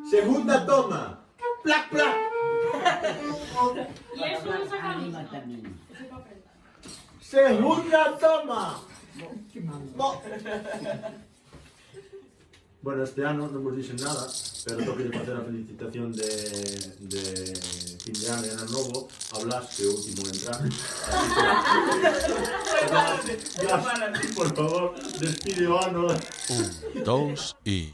Segunda toma. Plac, plac. Y eso lo sacamos. Segunda toma. No. Bueno, este ano non vos dixen nada, pero toque de facer a felicitación de fin de ano e ano novo a Blas, que é o último en entrar. Blas, por favor, despide o ano. 1, 2 y...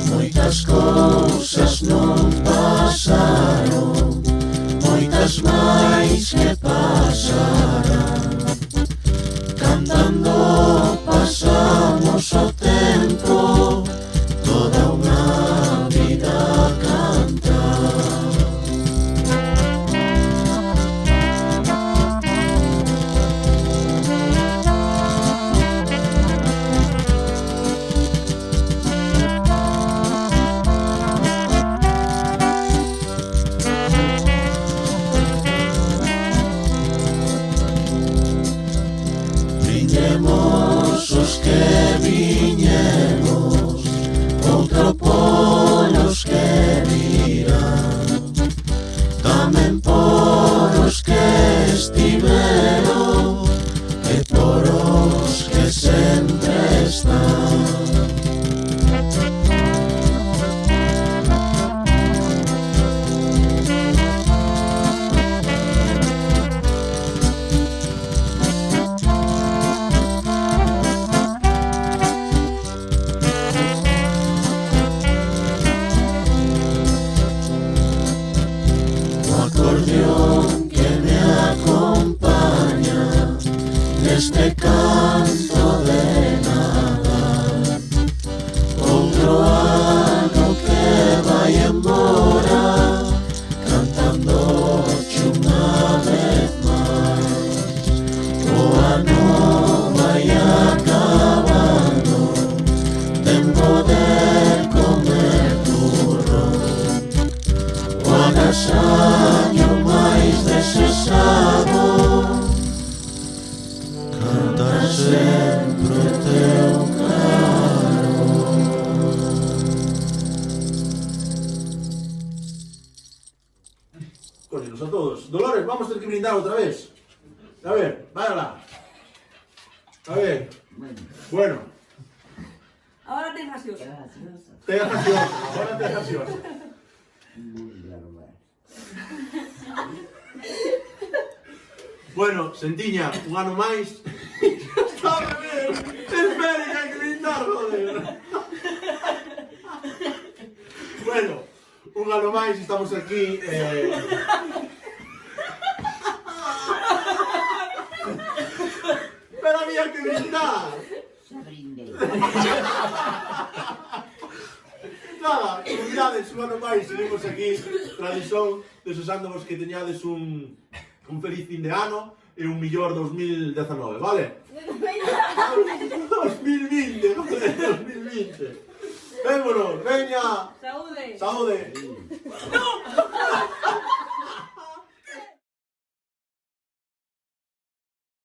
Moitas cousas non pasaron, moitas máis que pasarán. Cantando pasamos o tempo, toda unha vida a cantar. Viñemos os que viñemos, outro polos que virán, tamén por os que estiveron e por os que sempre están. Acordeón que me acompaña neste canto de Nadal. Outro ano que vai embora, cantando unha vez máis. O ano vai acabando, tempo de comer turrón. O agasallo máis desexado, cantar sempre o teu caro. Cógenos a todos. Dolores, vamos a ter que brindar outra vez. A ver, váyala. A ver. Bueno. Ahora te gaseosa. Te gaseosa. Ahora te gaseosa. Bueno, Sentiña, un ano máis. Está ben. Espere que hai que brindar, joder. Bueno, un ano máis estamos aquí. Pero había que brindar. Xa brindei. Nada, comunidades, un ano máis seguimos aquí, tradición, desexándovos que teñades un feliz fin de ano e un millor 2019, vale? 2020, joder, 2020. Vémonos, veña. Saúde. Saúde.